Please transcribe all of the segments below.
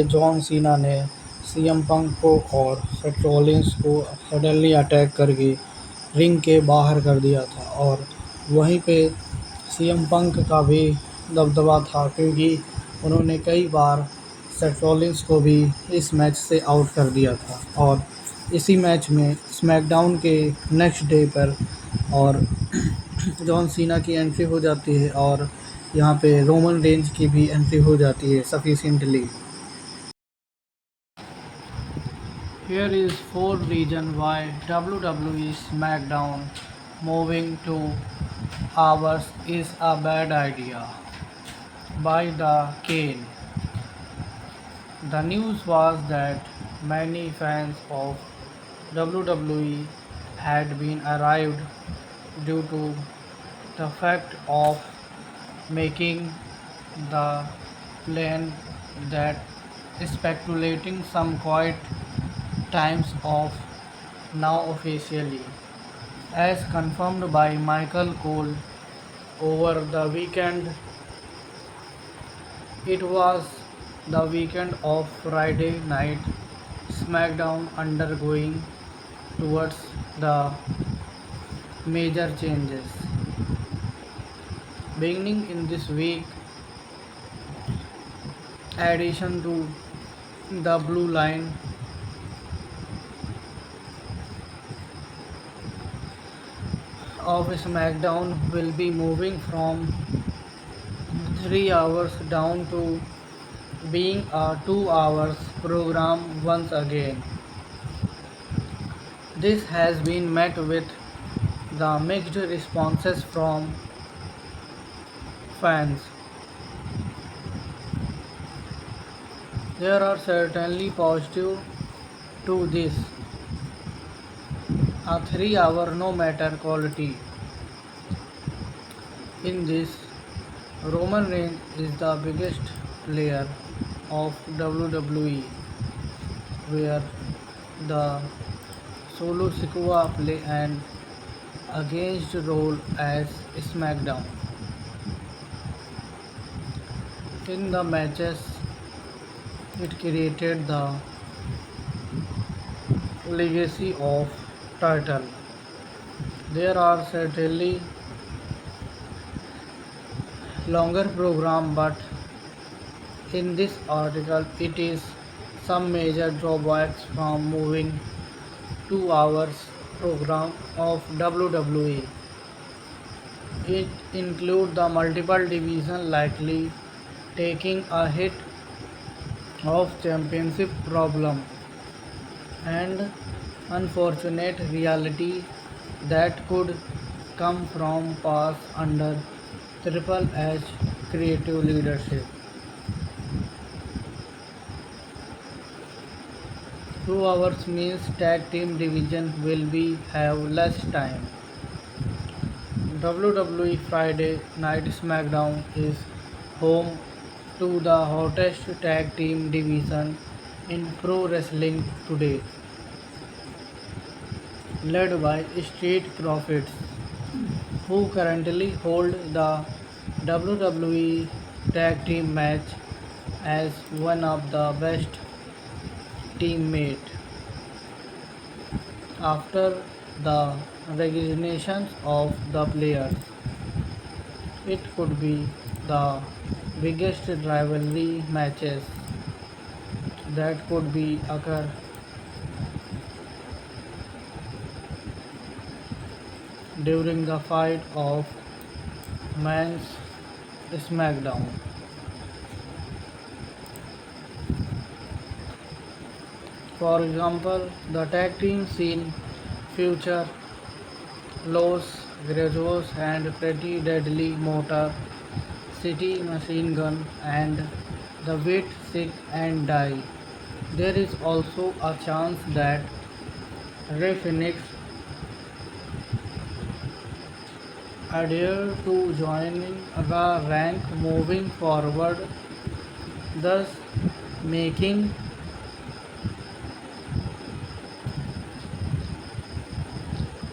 John Cena ने CM Punk को और सेथ रॉलिंस को सडनली अटैक करके रिंग के बाहर कर दिया था और वहीं पे सीएम पंक का भी दबदबा था क्योंकि उन्होंने कई बार सेथ रॉलिंस को भी इस मैच से आउट कर दिया था और इसी मैच में स्मैकडाउन के नेक्स्ट डे पर और जॉन सीना की एंट्री हो जाती है और यहाँ पे रोमन रेंज की भी एंट्री हो जाती है sufficiently. Here is four reason why WWE SmackDown moving to hours is a bad idea. By the Kane. The news was that many fans of WWE had been arrived due to the fact of making the plan that speculating some quiet times of now officially, as confirmed by Michael Cole over the weekend. It was the weekend of Friday Night SmackDown undergoing towards the major changes. Beginning in this week, addition to the Blue Line of SmackDown will be moving from 3 hours down to being a 2 hours program once again. This has been met with the mixed responses from fans. There are certainly positive to this. A 3 hour no matter quality. In this, Roman Reigns is the biggest player of WWE, where the Solo Sikoa play an against role as SmackDown. In the matches, it created the legacy of title. There are certainly longer program, but in this article it is some major drawbacks from moving 2 hours program of WWE. It include the multiple division likely taking a hit of championship problem and unfortunate reality that could come from pass under Triple H creative leadership. 2 hours means tag team division will be have less time. WWE Friday Night SmackDown is home to the hottest tag team division in pro wrestling today, led by Street Profits, who currently hold the WWE Tag Team match as one of the best teammates. After the resignations of the players, it could be the biggest rivalry matches that could be occur during the fight of Men's SmackDown. For example, the tag team scene feature Los Guerreros and Pretty Deadly Motor City Machine Gun and the Wait Sick and Die. There is also a chance that Rey Fenix adhere to joining the rank moving forward, thus making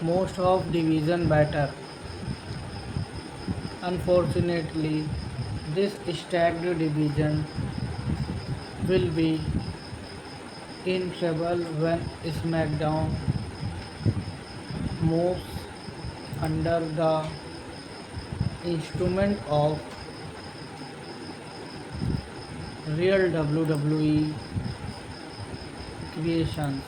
most of division better. Unfortunately, this stacked division will be in trouble when SmackDown moves under the instrument of real WWE creations.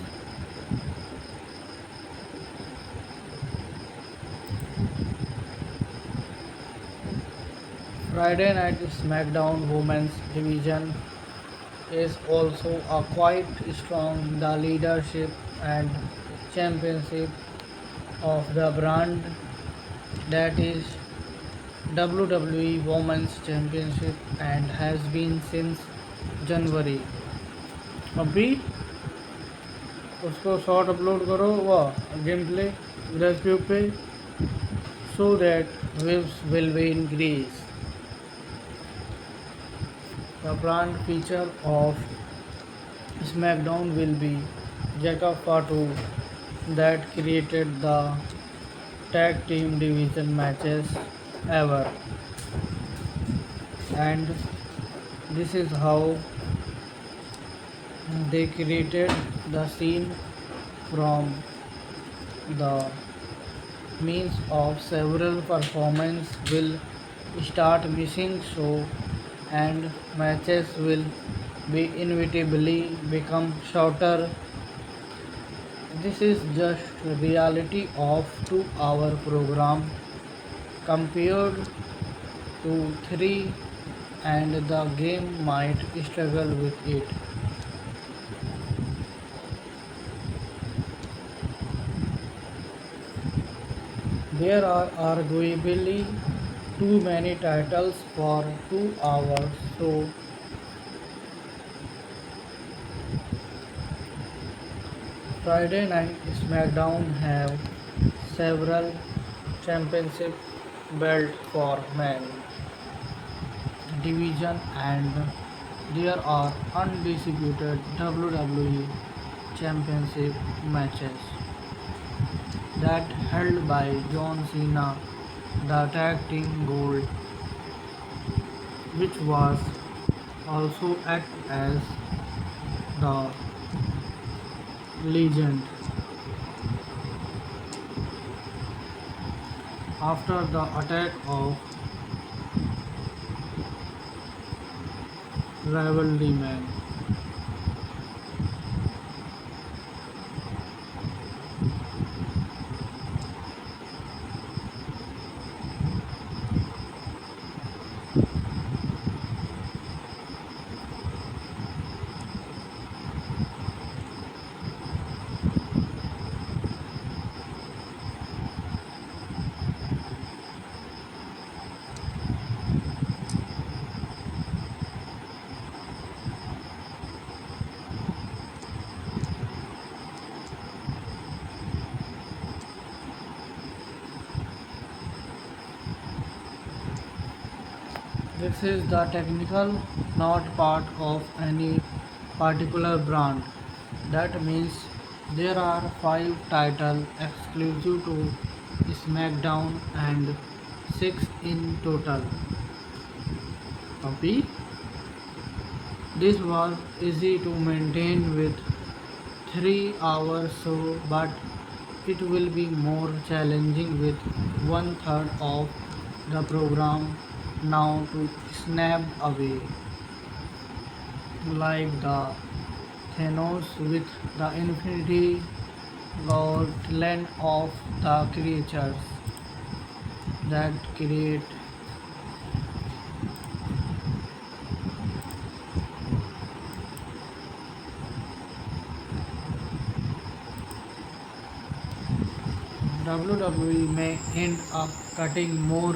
Friday Night SmackDown Women's Division is also a quite strong. The leadership and championship of the brand, that is WWE Women's Championship, and has been since January. अभी उसको short upload करो वह game play YouTube पे so that views will be increased. The brand feature of SmackDown will be Jacob Fatu that created the tag team division matches ever, and this is how they created the scene from the means of several performance will start missing show and matches will be inevitably become shorter. This is just reality of 2 hour program compared to 3, and the game might struggle with it. There are arguably too many titles for 2 hours, so Friday Night SmackDown have several championship belts for men division, and there are undisputed WWE championship matches that held by John Cena, the tag team gold, which was also act as the legend after the attack of Rivalry Man. This is the technical, not part of any particular brand. That means there are 5 titles exclusive to SmackDown and 6 in total. Copy. This was easy to maintain with 3 hours show, but it will be more challenging with one third of the program now to snap away, like the Thanos with the Infinity Gauntlet of the creatures that create WWE may end up cutting more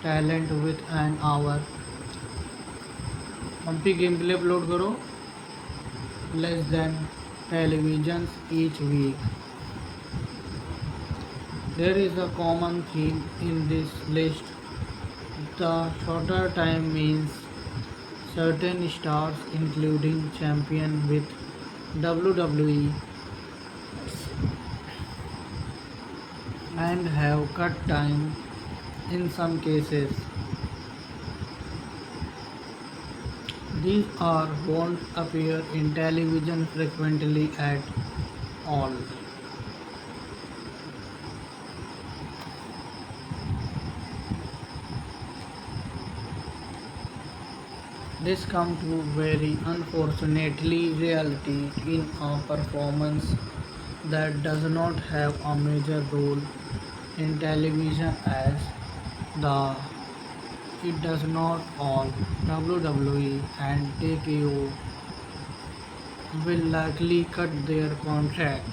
talent with an hour. Humpy gameplay upload करो less than televisions each week. There is a common theme in this list. The shorter time means certain stars, including champion with WWE, and have cut time in some cases. These are won't appear in television frequently at all. This comes to very unfortunately reality in a performance that does not have a major role in television as the it does not all WWE and TKO will likely cut their contract.